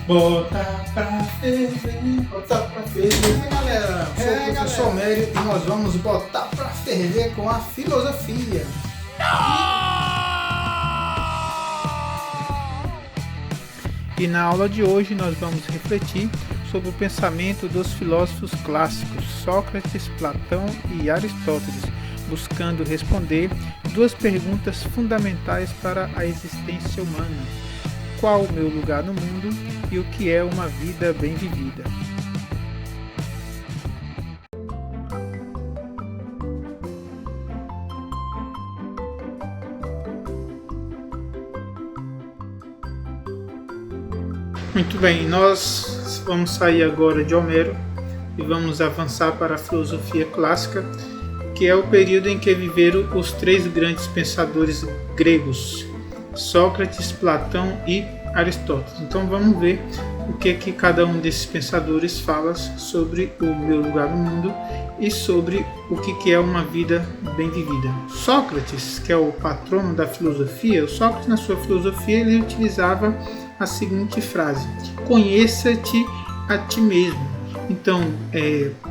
Bota pra ferver, bota pra ferver, galera. Eu sou o professor Mério e nós vamos botar pra ferver com a filosofia. E na aula de hoje nós vamos refletir sobre o pensamento dos filósofos clássicos Sócrates, Platão e Aristóteles, buscando responder duas perguntas fundamentais para a existência humana: qual o meu lugar no mundo e o que é uma vida bem vivida. Muito bem, nós vamos sair agora de Homero e vamos avançar para a filosofia clássica, que é o período em que viveram os três grandes pensadores gregos, Sócrates, Platão e Aristóteles. Então vamos ver o que cada um desses pensadores fala sobre o meu lugar no mundo e sobre o que é uma vida bem vivida. Sócrates, que é o patrono da filosofia, Sócrates na sua filosofia ele utilizava a seguinte frase: conheça-te a ti mesmo. Então,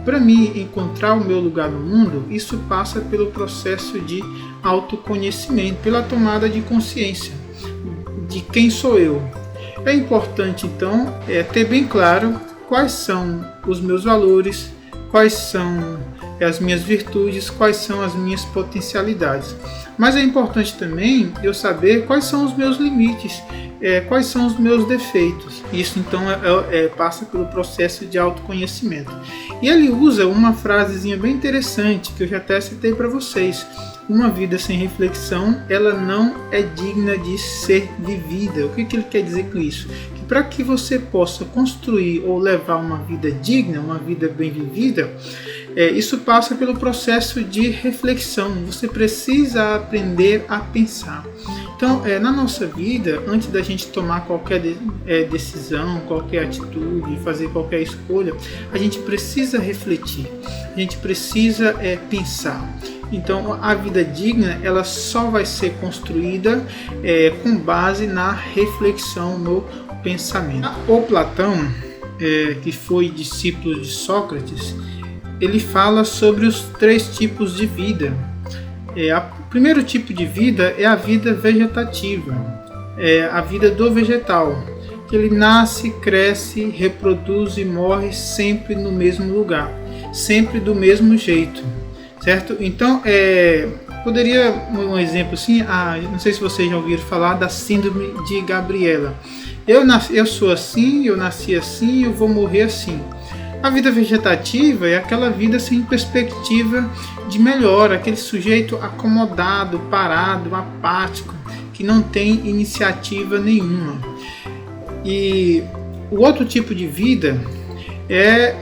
para mim encontrar o meu lugar no mundo, isso passa pelo processo de autoconhecimento, pela tomada de consciência de quem sou eu. É importante, então, ter bem claro quais são os meus valores, quais são as minhas virtudes, quais são as minhas potencialidades. Mas é importante também eu saber quais são os meus limites, quais são os meus defeitos. Isso então passa pelo processo de autoconhecimento. E ele usa uma frasezinha bem interessante que eu já até citei para vocês: uma vida sem reflexão, ela não é digna de ser vivida. O que ele quer dizer com isso? Que para que você possa construir ou levar uma vida digna, uma vida bem vivida, isso passa pelo processo de reflexão. Você precisa aprender a pensar. Então, na nossa vida, antes da gente tomar qualquer decisão, qualquer atitude, fazer qualquer escolha, a gente precisa refletir, a gente precisa pensar. Então, a vida digna, ela só vai ser construída com base na reflexão, no pensamento. O Platão, que foi discípulo de Sócrates, ele fala sobre os três tipos de vida. O primeiro tipo de vida é a vida vegetativa, a vida do vegetal, que ele nasce, cresce, reproduz e morre sempre no mesmo lugar, sempre do mesmo jeito, certo? Então, poderia um exemplo assim, não sei se vocês já ouviram falar da síndrome de Gabriela. Eu sou assim, eu nasci assim, eu vou morrer assim. A vida vegetativa é aquela vida sem perspectiva de melhora, aquele sujeito acomodado, parado, apático, que não tem iniciativa nenhuma. E o outro tipo de vida é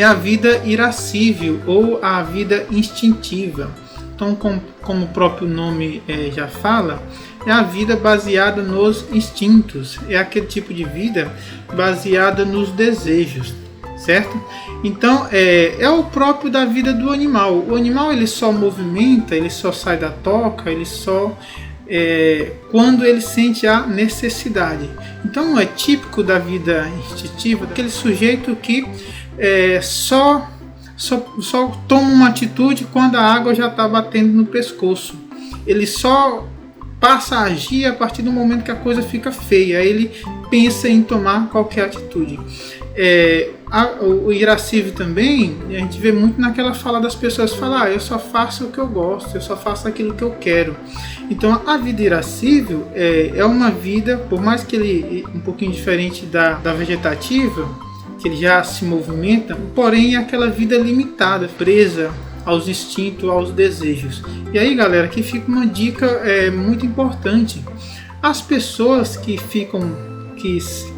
a vida irascível ou a vida instintiva. Então, como o próprio nome já fala, é a vida baseada nos instintos, é aquele tipo de vida baseada nos desejos, certo? Então, é o próprio da vida do animal. O animal ele só movimenta, ele só sai da toca, ele só quando ele sente a necessidade. Então, é típico da vida instintiva aquele sujeito que só toma uma atitude quando a água já está batendo no pescoço. Ele só passa a agir a partir do momento que a coisa fica feia. Aí ele pensa em tomar qualquer atitude. O irascível também, a gente vê muito naquela fala das pessoas falar: eu só faço o que eu gosto, eu só faço aquilo que eu quero. Então a vida irascível é uma vida, por mais que ele um pouquinho diferente da vegetativa, que ele já se movimenta, porém é aquela vida limitada, presa aos instintos, aos desejos. E aí, galera, aqui fica uma dica muito importante. As pessoas que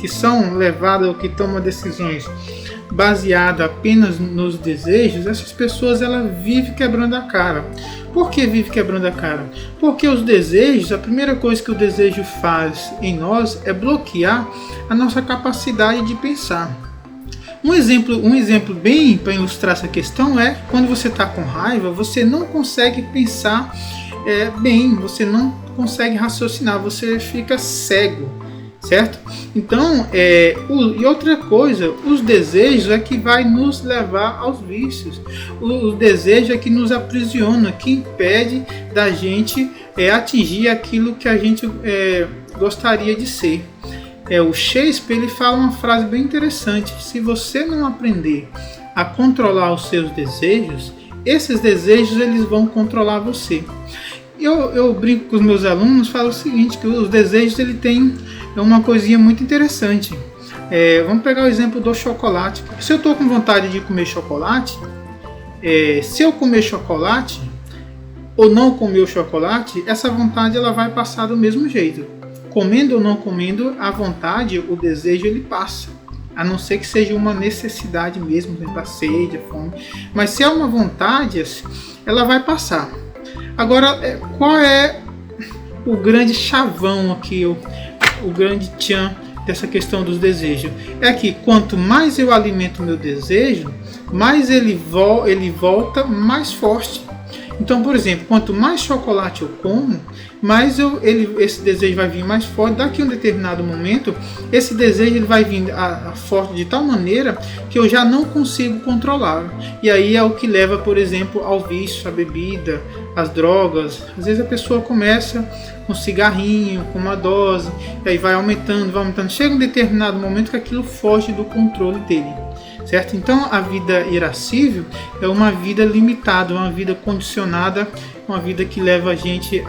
são levadas ou que tomam decisões baseadas apenas nos desejos, essas pessoas elas vivem quebrando a cara. Por que vive quebrando a cara? Porque os desejos, a primeira coisa que o desejo faz em nós é bloquear a nossa capacidade de pensar. Um exemplo bem para ilustrar essa questão é quando você está com raiva, você não consegue pensar bem, você não consegue raciocinar, você fica cego, certo? Então, e outra coisa, os desejos é que vai nos levar aos vícios. O desejo é que nos aprisiona, que impede da gente atingir aquilo que a gente gostaria de ser. O Shakespeare ele fala uma frase bem interessante: se você não aprender a controlar os seus desejos, esses desejos eles vão controlar você. Eu brinco com os meus alunos, falo o seguinte, que os desejos ele tem uma coisinha muito interessante. Vamos pegar o exemplo do chocolate. Se eu estou com vontade de comer chocolate, se eu comer chocolate ou não comer o chocolate, essa vontade ela vai passar do mesmo jeito. Comendo ou não comendo, a vontade, o desejo ele passa. A não ser que seja uma necessidade mesmo, a sede, a fome. Mas se é uma vontade, ela vai passar. Agora, qual é o grande chavão aqui, o grande tchan dessa questão dos desejos? É que quanto mais eu alimento o meu desejo, mais ele volta mais forte. Então, por exemplo, quanto mais chocolate eu como, mais esse desejo vai vir mais forte. Daqui a um determinado momento, esse desejo ele vai vir forte de tal maneira que eu já não consigo controlar. E aí é o que leva, por exemplo, ao vício, à bebida, às drogas. Às vezes a pessoa começa com um cigarrinho, com uma dose, e aí vai aumentando. Chega um determinado momento que aquilo foge do controle dele. Certo? Então a vida irascível é uma vida limitada, uma vida condicionada, uma vida que leva a gente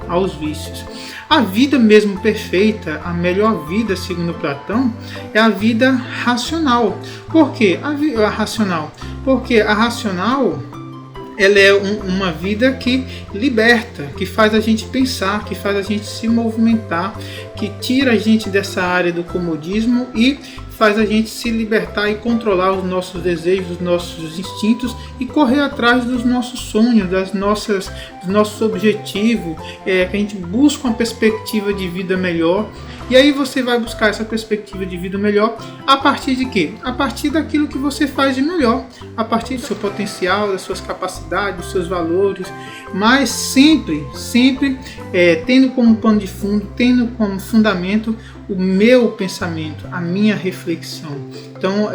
aos vícios. A vida mesmo perfeita, a melhor vida segundo Platão, é a vida racional. Por quê? A racional? Porque a racional ela é uma vida que liberta, que faz a gente pensar, que faz a gente se movimentar, que tira a gente dessa área do comodismo e faz a gente se libertar e controlar os nossos desejos, os nossos instintos e correr atrás dos nossos sonhos, dos nossos objetivos, que a gente busca uma perspectiva de vida melhor. E aí você vai buscar essa perspectiva de vida melhor a partir de quê? A partir daquilo que você faz de melhor, a partir do seu potencial, das suas capacidades, dos seus valores, mas sempre tendo como pano de fundo, tendo como fundamento o meu pensamento, a minha reflexão. Então,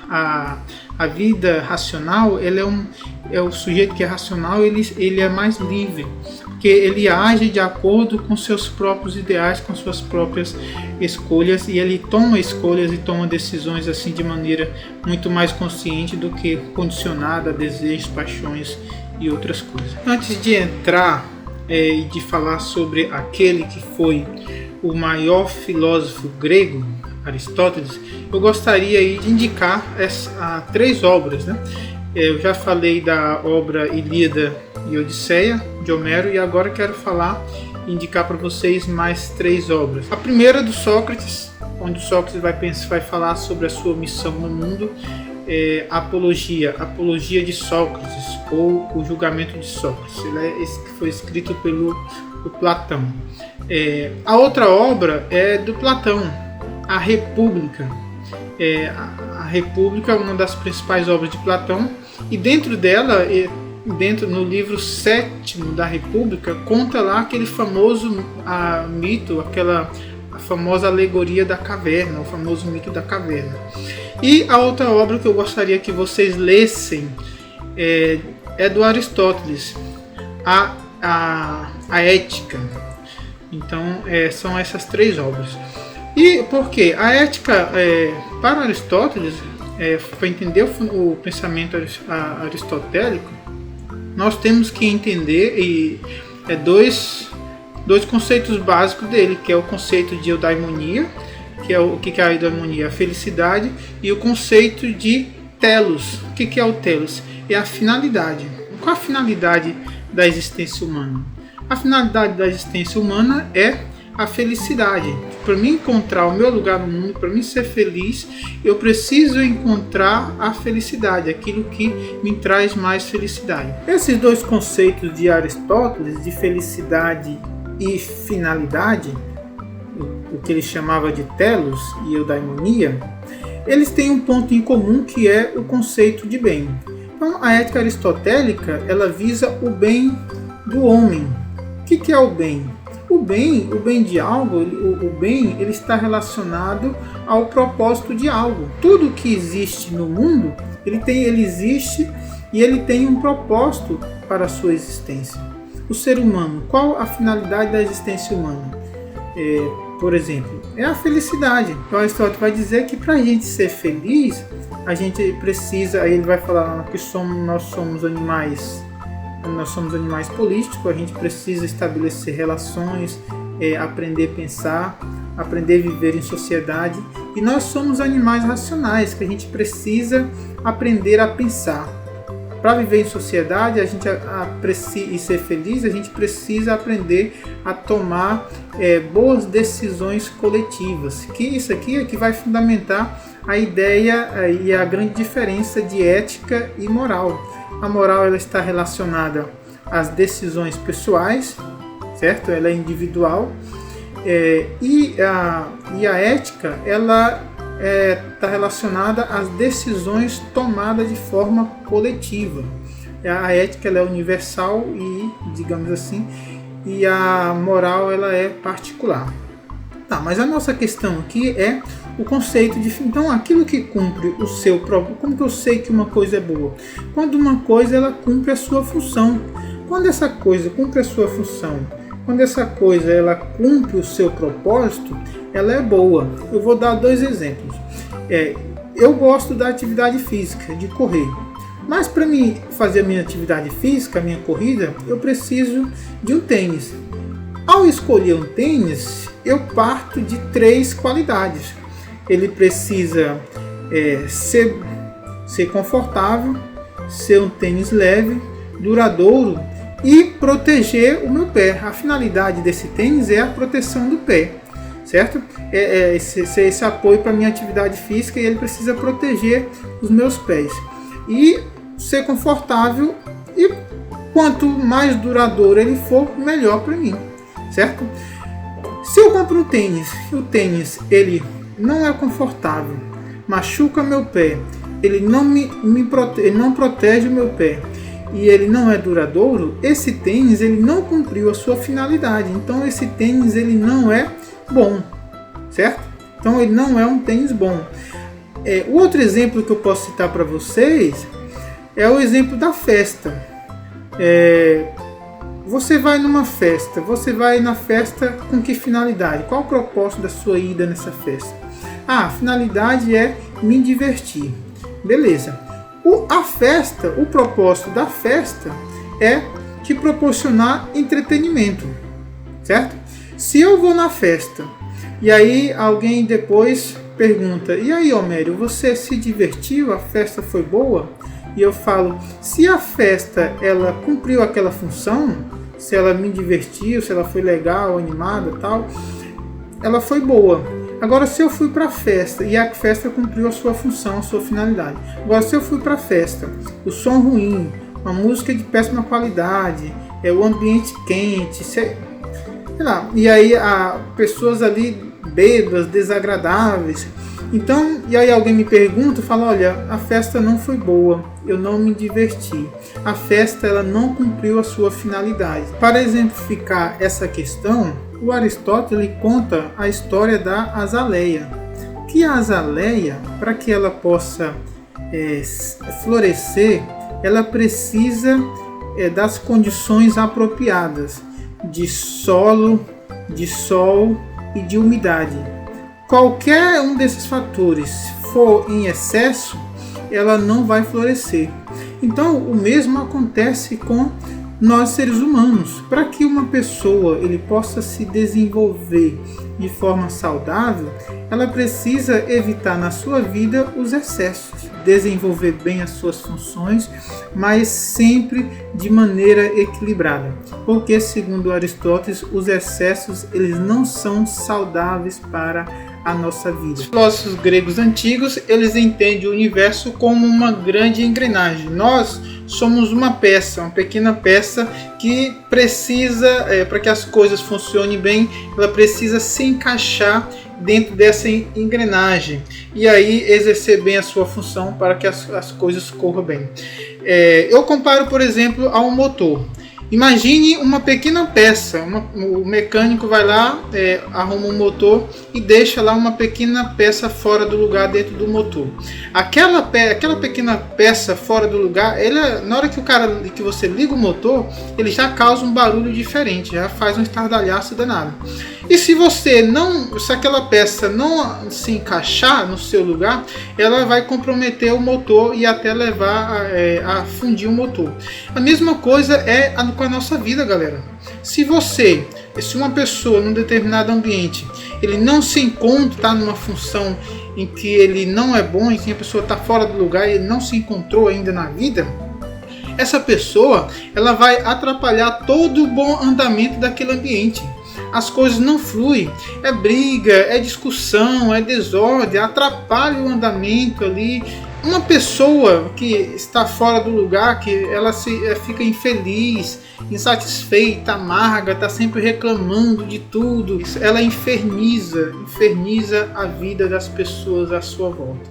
a vida racional, o sujeito que é racional, ele é mais livre, porque ele age de acordo com seus próprios ideais, com suas próprias escolhas, e ele toma escolhas e toma decisões assim de maneira muito mais consciente do que condicionada a desejos, paixões e outras coisas. Antes de entrar e de falar sobre aquele que foi o maior filósofo grego, Aristóteles, eu gostaria aí de indicar 3 obras, né? Eu já falei da obra Ilíada e Odisseia, de Homero, e agora quero indicar para vocês mais 3 obras. A primeira é do Sócrates, onde o Sócrates vai falar sobre a sua missão no mundo, Apologia de Sócrates, ou o Julgamento de Sócrates. Esse que foi escrito pelo Platão. A outra obra é do Platão, a República. A República é uma das principais obras de Platão, e dentro dela, no livro 7º da República, conta lá aquele famoso mito, a famosa alegoria da caverna, o famoso mito da caverna. E a outra obra que eu gostaria que vocês lessem é do Aristóteles, a Ética. Então são essas 3 obras. E por quê? A ética, para Aristóteles, para entender o pensamento aristotélico, nós temos que entender dois conceitos básicos dele, que é o conceito de eudaimonia, que é o que é a eudaimonia? A felicidade, e o conceito de telos. O que é o telos? É a finalidade. Qual a finalidade da existência humana? A finalidade da existência humana é a felicidade. Para mim encontrar o meu lugar no mundo, para mim ser feliz, eu preciso encontrar a felicidade, aquilo que me traz mais felicidade. Esses 2 conceitos de Aristóteles, de felicidade e finalidade, o que ele chamava de telos e eudaimonia, eles têm um ponto em comum, que é o conceito de bem. Então, a ética aristotélica, ela visa o bem do homem. O que é o bem? O bem de algo, o bem, ele está relacionado ao propósito de algo. Tudo que existe no mundo, ele existe e ele tem um propósito para a sua existência. O ser humano, qual a finalidade da existência humana? Por exemplo, é a felicidade. Então Aristóteles vai dizer que para a gente ser feliz, a gente precisa, aí ele vai falar que nós somos animais políticos, a gente precisa estabelecer relações, aprender a pensar, aprender a viver em sociedade, e nós somos animais racionais, que a gente precisa aprender a pensar. Para viver em sociedade, e ser feliz, a gente precisa aprender a tomar boas decisões coletivas. Que isso aqui é que vai fundamentar a ideia e a grande diferença de ética e moral. A moral, ela está relacionada às decisões pessoais, certo? Ela é individual. E a ética, ela está relacionada às decisões tomadas de forma coletiva. A ética, ela é universal e, digamos assim, e a moral, ela é particular. Tá, mas a nossa questão aqui é o conceito de... Então, aquilo que cumpre o seu próprio... Como que eu sei que uma coisa é boa? Quando uma coisa, ela cumpre a sua função. Quando essa coisa cumpre a sua função, quando essa coisa, ela cumpre o seu propósito, ela é boa. Eu vou dar 2 exemplos. Eu gosto da atividade física, de correr. Mas para mim fazer a minha atividade física, a minha corrida, eu preciso de um tênis. Ao escolher um tênis, eu parto de 3 qualidades. Ele precisa ser confortável, ser um tênis leve, duradouro e proteger o meu pé. A finalidade desse tênis é a proteção do pé, certo? Esse apoio para a minha atividade física, e ele precisa proteger os meus pés. E ser confortável, e quanto mais duradouro ele for, melhor para mim, certo? Se eu compro um tênis, e o tênis ele não é confortável, machuca meu pé, ele não protege o meu pé, e ele não é duradouro, esse tênis ele não cumpriu a sua finalidade. Então esse tênis ele não é bom, certo? Então ele não é um tênis bom. O outro exemplo que eu posso citar para vocês é o exemplo da festa. Você vai numa festa, você vai na festa com que finalidade? Qual o propósito da sua ida nessa festa? A finalidade é me divertir. Beleza. O propósito da festa é te proporcionar entretenimento, certo? Se eu vou na festa e aí alguém depois pergunta: e aí, Homério, você se divertiu? A festa foi boa? E eu falo: se a festa ela cumpriu aquela função, se ela me divertiu, se ela foi legal, animada, tal, ela foi boa. Agora, se eu fui para a festa e a festa cumpriu a sua função, a sua finalidade. Agora, se eu fui para a festa, o som ruim, uma música de péssima qualidade, o ambiente quente, sei lá, e aí pessoas ali bêbadas, desagradáveis. Então, e aí alguém me pergunta, fala: olha, a festa não foi boa, eu não me diverti, a festa ela não cumpriu a sua finalidade. Para exemplificar essa questão, o Aristóteles conta a história da azaleia. Que a azaleia, para que ela possa florescer, ela precisa das condições apropriadas de solo, de sol e de umidade. Qualquer um desses fatores for em excesso, ela não vai florescer. Então, o mesmo acontece com nós seres humanos. Para que uma pessoa ele possa se desenvolver de forma saudável, ela precisa evitar na sua vida os excessos, desenvolver bem as suas funções, mas sempre de maneira equilibrada, porque segundo Aristóteles, os excessos eles não são saudáveis para a nossa vida. Os filósofos gregos antigos, eles entendem o universo como uma grande engrenagem. Nós somos uma peça, uma pequena peça que precisa, para que as coisas funcionem bem, ela precisa se encaixar dentro dessa engrenagem e aí exercer bem a sua função para que as coisas corram bem. Eu comparo, por exemplo, a um motor. Imagine uma pequena peça, o mecânico vai lá, arruma um motor e deixa lá uma pequena peça fora do lugar dentro do motor. Aquela pequena peça fora do lugar, na hora que você liga o motor, ele já causa um barulho diferente, já faz um estardalhaço danado. E se aquela peça não se encaixar no seu lugar, ela vai comprometer o motor e até levar a fundir o motor. A mesma coisa é com a nossa vida, galera. Se uma pessoa num determinado ambiente, ele não se encontra, está numa função em que ele não é bom, em que a pessoa está fora do lugar e ele não se encontrou ainda na vida, essa pessoa ela vai atrapalhar todo o bom andamento daquele ambiente. As coisas não fluem, é briga, é discussão, é desordem, atrapalha o andamento ali. Uma pessoa que está fora do lugar, que ela fica infeliz, insatisfeita, amarga, está sempre reclamando de tudo, ela inferniza a vida das pessoas à sua volta.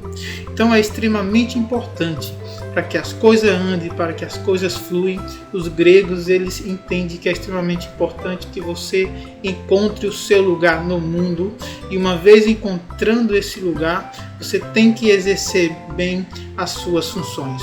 Então é extremamente importante para que as coisas andem, para que as coisas fluem. Os gregos eles entendem que é extremamente importante que você encontre o seu lugar no mundo, e uma vez encontrando esse lugar, você tem que exercer bem as suas funções.